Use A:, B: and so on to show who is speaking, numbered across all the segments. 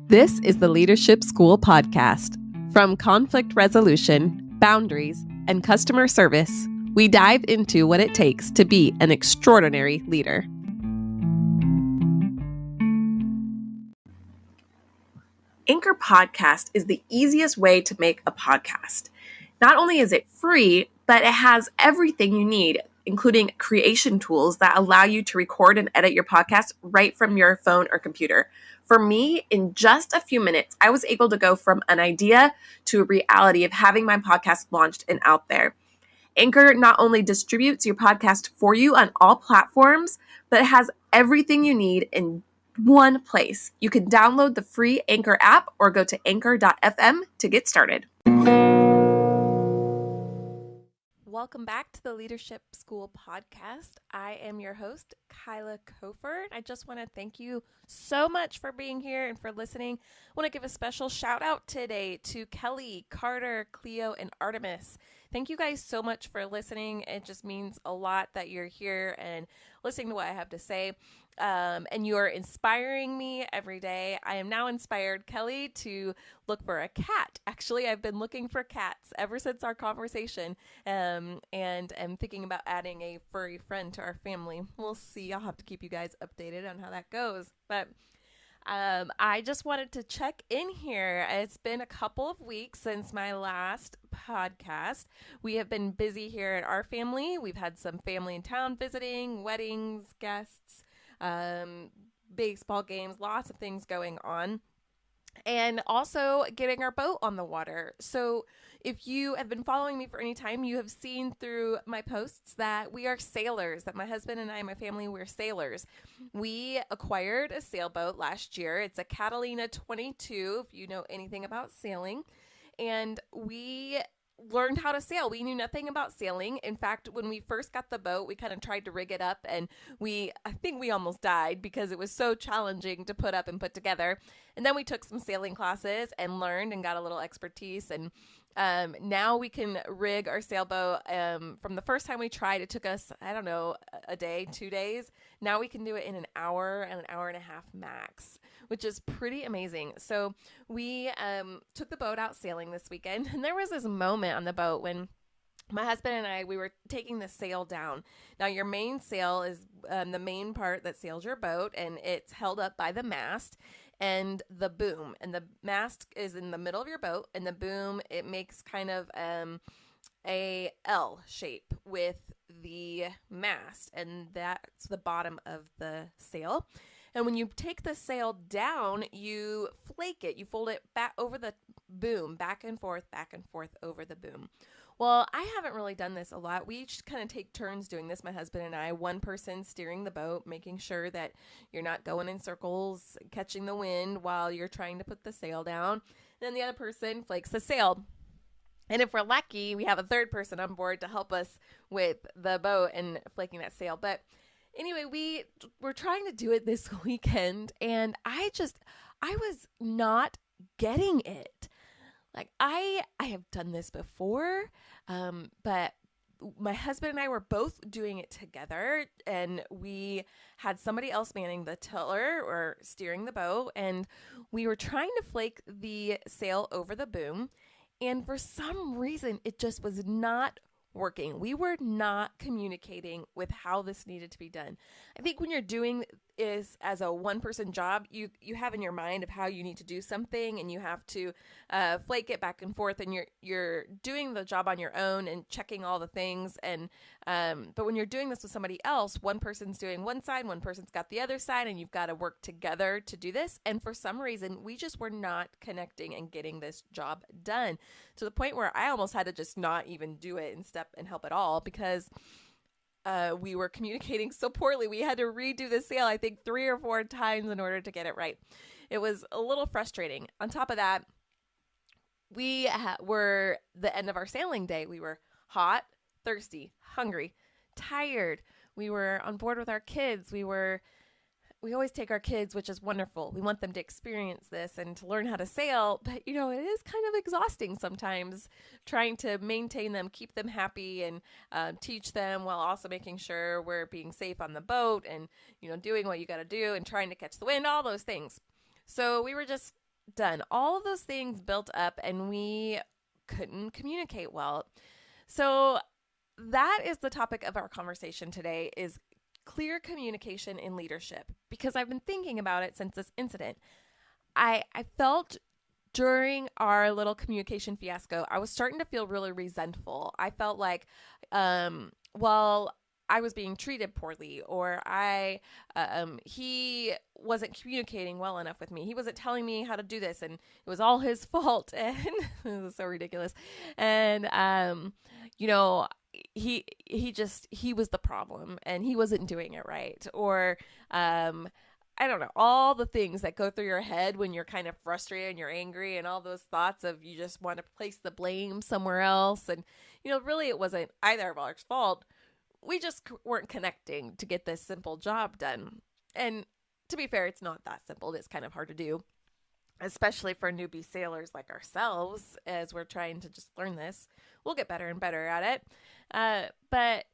A: This is the Leadership School podcast. From conflict resolution, boundaries, and customer service, we dive into what it takes to be an extraordinary leader.
B: Anchor Podcast is the easiest way to make a podcast. Not only is it free, but it has everything you need, including creation tools that allow you to record and edit your podcast right from your phone or computer. For me, in just a few minutes, I was able to go from an idea to a reality of having my podcast launched and out there. Anchor not only distributes your podcast for you on all platforms, but it has everything you need in one place. You can download the free Anchor app or go to anchor.fm to get started.
A: Welcome back to the Leadership School podcast. I am your host, Kyla Cofer. I just want to thank you so much for being here and for listening. I want to give a special shout out today to Kelly, Carter, Cleo, and Artemis. Thank you guys so much for listening. It just means a lot that you're here and listening to what I have to say. And you are inspiring me every day. I am now inspired, Kelly, to look for a cat. Actually, I've been looking for cats ever since our conversation, and am thinking about adding a furry friend to our family. We'll see. I'll have to keep you guys updated on how that goes. But I just wanted to check in here. It's been a couple of weeks since my last podcast. We have been busy here at our family. We've had some family in town visiting, weddings, guests, baseball games, lots of things going on, and also getting our boat on the water. So if you have been following me for any time, you have seen through my posts that we are sailors, that my husband and I, my family, we're sailors. We acquired a sailboat last year. It's a Alaina 22, if you know anything about sailing, and we learned how to sail. We knew nothing about sailing. In fact, when we first got the boat, we kind of tried to rig it up, and I think we almost died because it was so challenging to put up and put together. And then we took some sailing classes and learned and got a little expertise. And now we can rig our sailboat. From the first time we tried, it took us, I don't know, a day, 2 days. Now we can do it in an hour and an hour and a half max, which is pretty amazing. So we took the boat out sailing this weekend, and there was this moment on the boat when my husband and I, we were taking the sail down. Now, your main sail is the main part that sails your boat, and it's held up by the mast and the boom. And the mast is in the middle of your boat, and the boom, it makes kind of a L shape with the mast, and that's the bottom of the sail. And when you take the sail down, you flake it. You fold it back over the boom, back and forth over the boom. Well, I haven't really done this a lot. We each kind of take turns doing this, my husband and I. One person steering the boat, making sure that you're not going in circles, catching the wind while you're trying to put the sail down. And then the other person flakes the sail. And if we're lucky, we have a third person on board to help us with the boat and flaking that sail. But anyway, we were trying to do it this weekend, and I was not getting it. Like, I have done this before, but my husband and I were both doing it together, and we had somebody else manning the tiller or steering the boat, and we were trying to flake the sail over the boom, and for some reason, it just was not working. We were not communicating with how this needed to be done. I think when you're doing is as a one-person job, you have in your mind of how you need to do something, and you have to flake it back and forth, and you're doing the job on your own and checking all the things. And but when you're doing this with somebody else, one person's doing one side, one person's got the other side, and you've got to work together to do this. And for some reason, we just were not connecting and getting this job done to the point where I almost had to just not even do it and step and help at all because we were communicating so poorly. We had to redo the sail, I think 3 or 4 times in order to get it right. It was a little frustrating. On top of that, we were the end of our sailing day. We were hot, thirsty, hungry, tired. We were on board with our kids. We always take our kids, which is wonderful. We want them to experience this and to learn how to sail. But, it is kind of exhausting sometimes trying to maintain them, keep them happy, and teach them while also making sure we're being safe on the boat and, doing what you got to do and trying to catch the wind, all those things. So we were just done. All of those things built up and we couldn't communicate well. So that is the topic of our conversation today, is clear communication in leadership, because I've been thinking about it since this incident. I felt during our little communication fiasco, I was starting to feel really resentful. I felt like, well, I was being treated poorly, or he wasn't communicating well enough with me. He wasn't telling me how to do this, and it was all his fault. And this is so ridiculous. And, he was the problem, and he wasn't doing it right. Or, I don't know, all the things that go through your head when you're kind of frustrated and you're angry, and all those thoughts of you just want to place the blame somewhere else. And, really it wasn't either of our fault. We just weren't connecting to get this simple job done. And to be fair, it's not that simple. It's kind of hard to do, especially for newbie sailors like ourselves, as we're trying to just learn this. We'll get better and better at it. But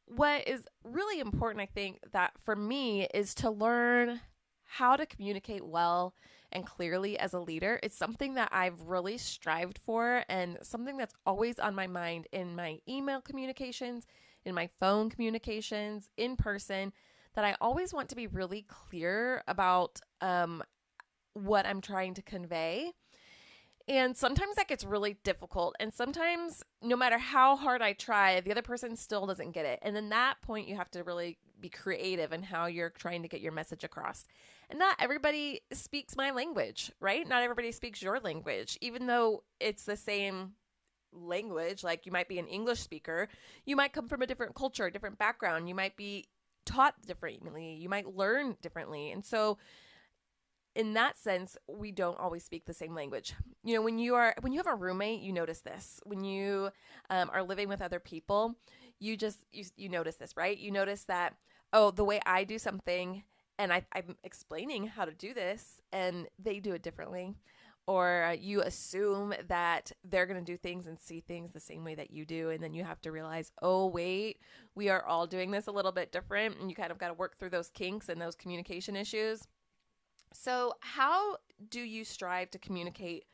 A: what is really important, I think, that for me is to learn how to communicate well and clearly as a leader. It's something that I've really strived for, and something that's always on my mind in my email communications, in my phone communications, in person, that I always want to be really clear about what I'm trying to convey. And sometimes that gets really difficult. And sometimes, no matter how hard I try, the other person still doesn't get it. And then that point, you have to really be creative in how you're trying to get your message across. And not everybody speaks my language, right? Not everybody speaks your language, even though it's the same language. Like, you might be an English speaker. You might come from a different culture, a different background. You might be taught differently. You might learn differently. And so, in that sense, we don't always speak the same language. When you have a roommate, you notice this. When you are living with other people, you notice this, right? You notice that, oh, the way I do something, and I'm explaining how to do this, and they do it differently. Or you assume that they're going to do things and see things the same way that you do, and then you have to realize, oh, wait, we are all doing this a little bit different, and you kind of got to work through those kinks and those communication issues. So how do you strive to communicate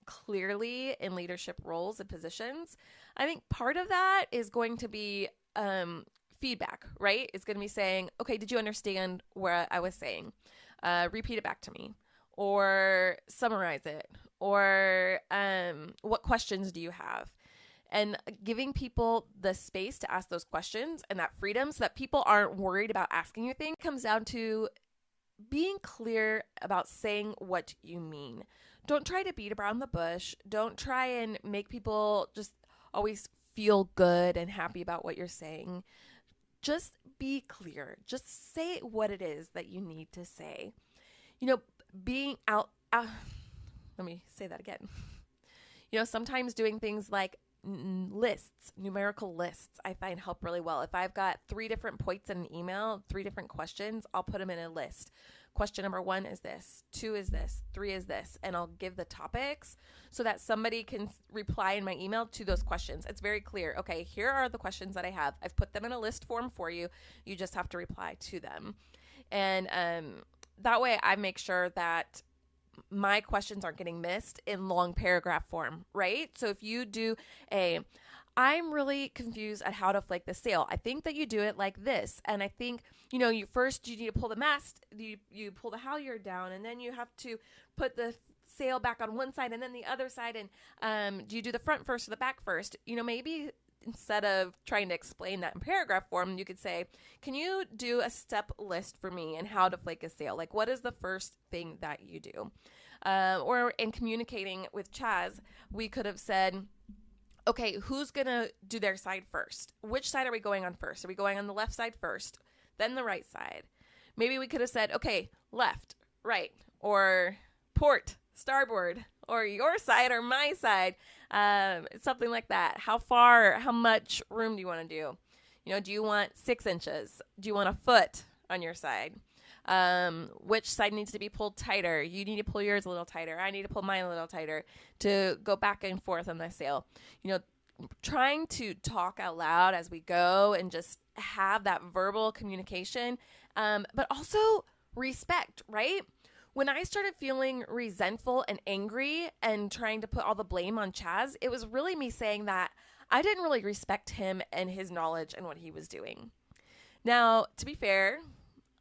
A: clearly in leadership roles and positions? I think part of that is going to be feedback, right? It's going to be saying, okay, did you understand what I was saying? Repeat it back to me, or summarize it, or what questions do you have? And giving people the space to ask those questions and that freedom, so that people aren't worried about asking you things, comes down to being clear about saying what you mean. Don't try to beat around the bush. Don't try and make people just always feel good and happy about what you're saying. Just be clear. Just say what it is that you need to say. Being out let me say that again. Sometimes doing things like lists, numerical lists, I find help really well. If I've got 3 different points in an email, 3 different questions, I'll put them in a list. Question number 1 is this, 2 is this, 3 is this, and I'll give the topics so that somebody can reply in my email to those questions. It's very clear. Okay, here are the questions that I have. I've put them in a list form for you. You just have to reply to them. And that way I make sure that my questions aren't getting missed in long paragraph form, right? So if you do I'm really confused at how to flake the sail. I think that you do it like this. And I think, you need to pull the mast, you pull the halyard down, and then you have to put the sail back on one side and then the other side. And do you do the front first or the back first? Maybe instead of trying to explain that in paragraph form, you could say, can you do a step list for me and how to flake a sail? Like, what is the first thing that you do? Or in communicating with Chaz, we could have said, okay, who's going to do their side first? Which side are we going on first? Are we going on the left side first, then the right side? Maybe we could have said, okay, left, right, or port, starboard, or your side or my side. Something like that. How much room do you want to do? Do you want 6 inches? Do you want a foot on your side? Which side needs to be pulled tighter? You need to pull yours a little tighter. I need to pull mine a little tighter to go back and forth on the sail. Trying to talk out loud as we go and just have that verbal communication, but also respect, right? When I started feeling resentful and angry and trying to put all the blame on Chaz, it was really me saying that I didn't really respect him and his knowledge and what he was doing. Now, to be fair,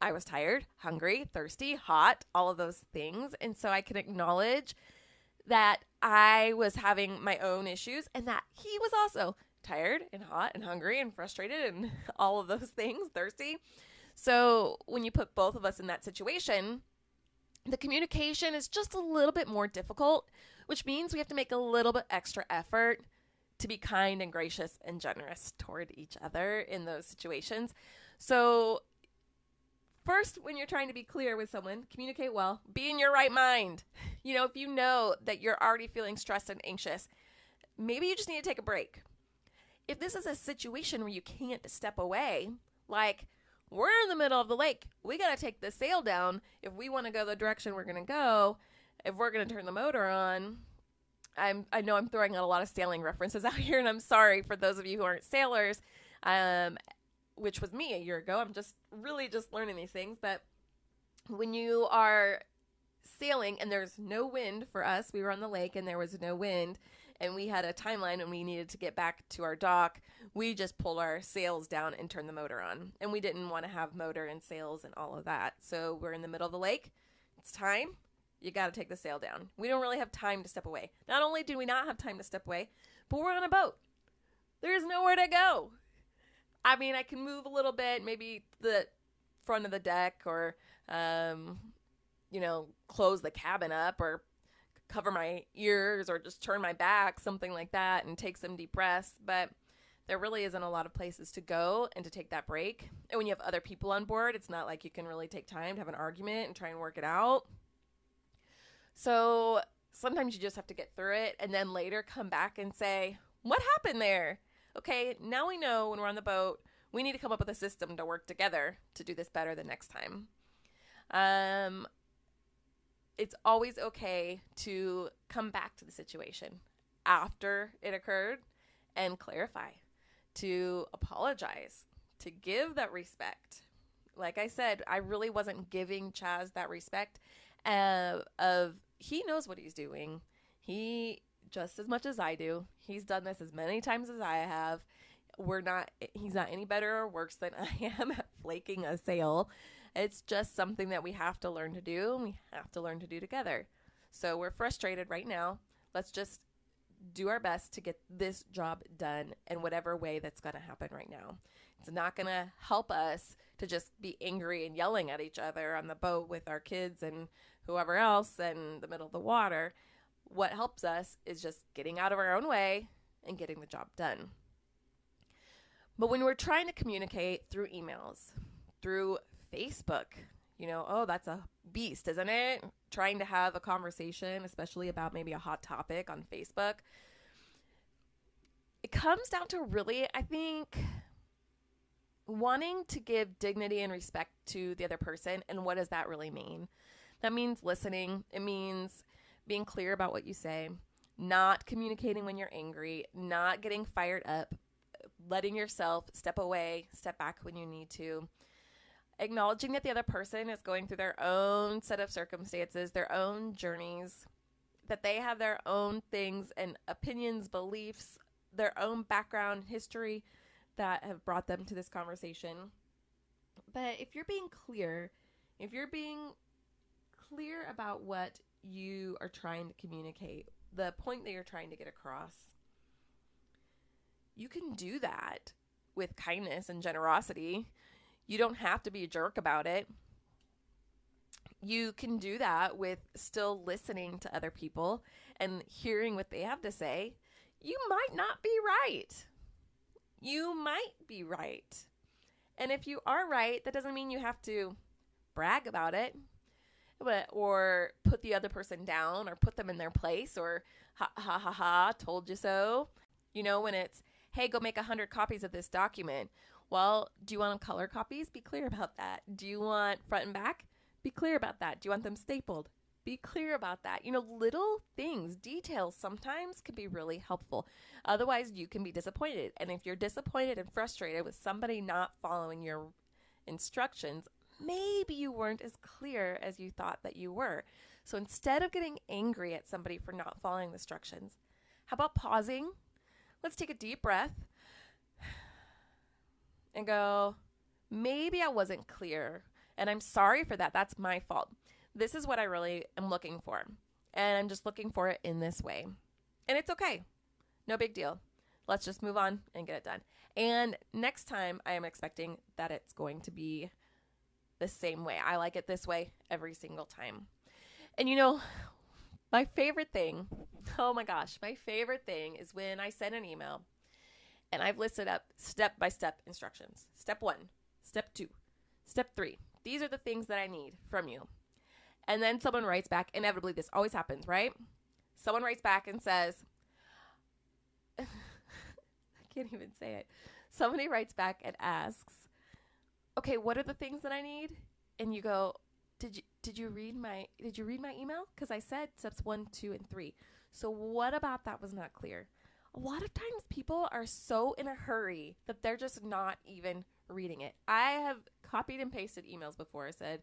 A: I was tired, hungry, thirsty, hot, all of those things. And so I can acknowledge that I was having my own issues and that he was also tired and hot and hungry and frustrated and all of those things, thirsty. So when you put both of us in that situation, the communication is just a little bit more difficult, which means we have to make a little bit extra effort to be kind and gracious and generous toward each other in those situations. So first, when you're trying to be clear with someone, communicate well, be in your right mind. If you know that you're already feeling stressed and anxious, maybe you just need to take a break. If this is a situation where you can't step away, like we're in the middle of the lake, we got to take the sail down if we want to go the direction we're going to go, if we're going to turn the motor on. I know I'm throwing out a lot of sailing references out here, and I'm sorry for those of you who aren't sailors, which was me a year ago. I'm just learning these things. But when you are sailing and there's no wind for us, we were on the lake and there was no wind, and we had a timeline and we needed to get back to our dock, we just pulled our sails down and turned the motor on. And we didn't want to have motor and sails and all of that. So we're in the middle of the lake. It's time. You got to take the sail down. We don't really have time to step away. Not only do we not have time to step away, but we're on a boat. There's nowhere to go. I mean, I can move a little bit, maybe the front of the deck or, close the cabin up or cover my ears or just turn my back, something like that, and take some deep breaths. But there really isn't a lot of places to go and to take that break. And when you have other people on board, it's not like you can really take time to have an argument and try and work it out. So sometimes you just have to get through it and then later come back and say, what happened there? Okay, now we know when we're on the boat, we need to come up with a system to work together to do this better the next time. It's always okay to come back to the situation after it occurred and clarify, to apologize, to give that respect. Like I said, I really wasn't giving Chaz that respect of he knows what he's doing. He just as much as I do. He's done this as many times as I have. He's not any better or worse than I am at flaking a sail. It's just something that we have to learn to do, and we have to learn to do together. So we're frustrated right now. Let's just do our best to get this job done in whatever way that's going to happen right now. It's not going to help us to just be angry and yelling at each other on the boat with our kids and whoever else in the middle of the water. What helps us is just getting out of our own way and getting the job done. But when we're trying to communicate through emails, through Facebook, that's a beast, isn't it? Trying to have a conversation, especially about maybe a hot topic on Facebook. It comes down to really, I think, wanting to give dignity and respect to the other person. And what does that really mean? That means listening. It means being clear about what you say, not communicating when you're angry, not getting fired up, letting yourself step away, step back when you need to, acknowledging that the other person is going through their own set of circumstances, their own journeys, that they have their own things and opinions, beliefs, their own background, history that have brought them to this conversation. But if you're being clear about what you are trying to communicate, the point that you're trying to get across, you can do that with kindness and generosity. You don't have to be a jerk about it. You can do that with still listening to other people and hearing what they have to say. You might not be right. You might be right. And if you are right, that doesn't mean you have to brag about it or put the other person down or put them in their place or ha ha ha ha, told you so. When it's, hey, go make 100 copies of this document. Well, do you want them color copies? Be clear about that. Do you want front and back? Be clear about that. Do you want them stapled? Be clear about that. Little things, details sometimes can be really helpful. Otherwise, you can be disappointed. And if you're disappointed and frustrated with somebody not following your instructions, maybe you weren't as clear as you thought that you were. So instead of getting angry at somebody for not following the instructions, how about pausing? Let's take a deep breath and go, maybe I wasn't clear, and I'm sorry for that. That's my fault. This is what I really am looking for, and I'm just looking for it in this way. And it's okay. No big deal. Let's just move on and get it done. And next time, I am expecting that it's going to be the same way. I like it this way every single time. And my favorite thing, oh my gosh, my favorite thing is when I send an email and I've listed up step-by-step instructions. Step 1, step 2, step 3. These are the things that I need from you. And then someone writes back. Inevitably, this always happens, right? Someone writes back and says, I can't even say it. Somebody writes back and asks, okay, what are the things that I need? And you go, did you read my email? Because I said steps 1, 2, and 3. So what about that was not clear? A lot of times people are so in a hurry that they're just not even reading it. I have copied and pasted emails before. I said,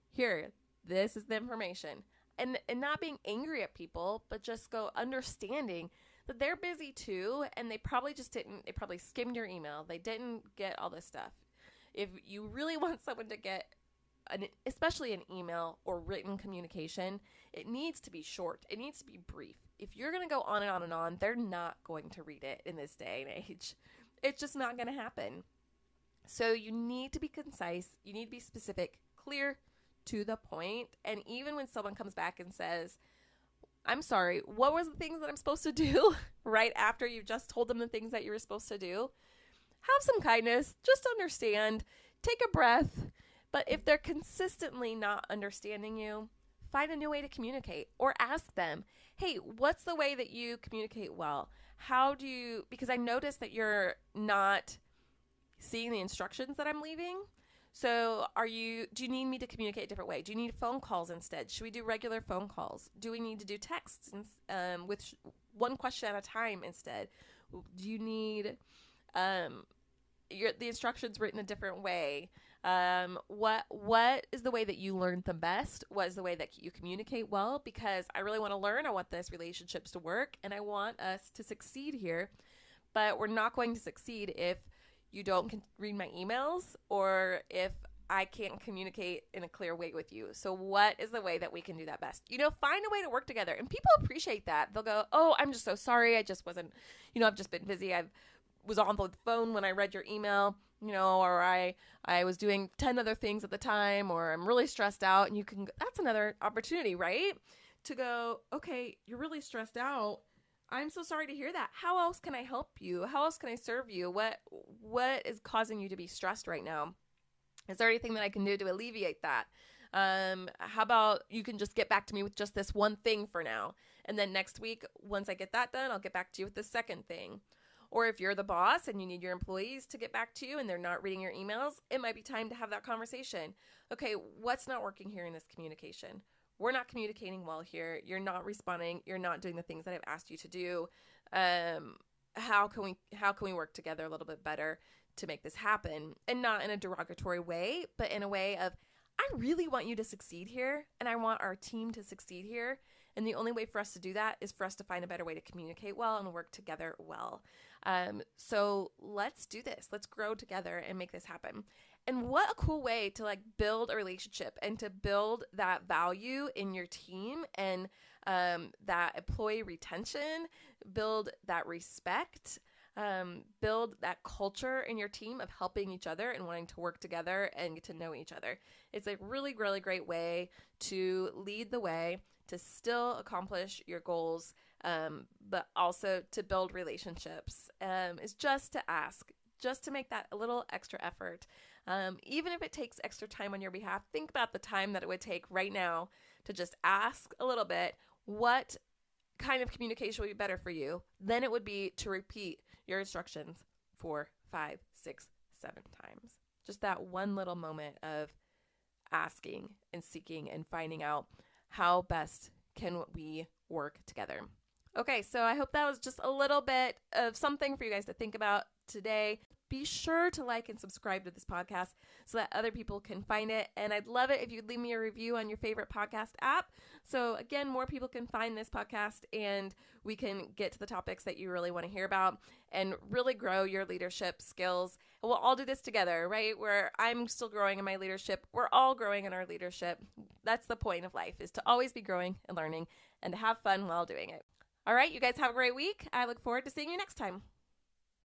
A: here, this is the information. And not being angry at people, but just understanding that they're busy too, and they probably skimmed your email. They didn't get all this stuff. If you really want someone to get especially an email or written communication, it needs to be short. It needs to be brief. If you're going to go on and on and on, they're not going to read it in this day and age. It's just not going to happen. So you need to be concise. You need to be specific, clear, to the point. And even when someone comes back and says, I'm sorry, what was the things that I'm supposed to do right after you just told them the things that you were supposed to do? Have some kindness. Just understand. Take a breath. But if they're consistently not understanding you, find a new way to communicate or ask them, hey, what's the way that you communicate well? Because I noticed that you're not seeing the instructions that I'm leaving. So do you need me to communicate a different way? Do you need phone calls instead? Should we do regular phone calls? Do we need to do texts with one question at a time instead? Do you need the instructions written a different way? What is the way that you learned them best? What is the way that you communicate well? Because I really want to learn. I want this relationships to work, and I want us to succeed here. But we're not going to succeed if you don't read my emails or if I can't communicate in a clear way with you. So what is the way that we can do that best? Find a way to work together. And people appreciate that. They'll go, oh, I'm just so sorry. I just wasn't, I've just been busy. I was on the phone when I read your email, or I was doing 10 other things at the time, or I'm really stressed out. And that's another opportunity, right? To go, okay, you're really stressed out. I'm so sorry to hear that. How else can I help you? How else can I serve you? What is causing you to be stressed right now? Is there anything that I can do to alleviate that? How about you can just get back to me with just this one thing for now. And then next week, once I get that done, I'll get back to you with the second thing. Or if you're the boss and you need your employees to get back to you and they're not reading your emails, it might be time to have that conversation. Okay, what's not working here in this communication? We're not communicating well here. You're not responding. You're not doing the things that I've asked you to do. How can we work together a little bit better to make this happen? And not in a derogatory way, but in a way of, I really want you to succeed here, and I want our team to succeed here. And the only way for us to do that is for us to find a better way to communicate well and work together well. So let's do this. Let's grow together and make this happen. And what a cool way to build a relationship and to build that value in your team and that employee retention, build that respect, build that culture in your team of helping each other and wanting to work together and get to know each other. It's a really, really great way to lead the way, to still accomplish your goals, but also to build relationships, is just to ask, just to make that a little extra effort. Even if it takes extra time on your behalf, think about the time that it would take right now to just ask a little bit, what kind of communication would be better for you? Then it would be to repeat your instructions 4, 5, 6, 7 times. Just that one little moment of asking and seeking and finding out how best can we work together. Okay, so I hope that was just a little bit of something for you guys to think about today. be sure to like and subscribe to this podcast so that other people can find it. And I'd love it if you'd leave me a review on your favorite podcast app. So again, more people can find this podcast and we can get to the topics that you really want to hear about and really grow your leadership skills. And we'll all do this together, right? Where I'm still growing in my leadership. We're all growing in our leadership. That's the point of life, is to always be growing and learning and to have fun while doing it. All right, you guys have a great week. I look forward to seeing you next time.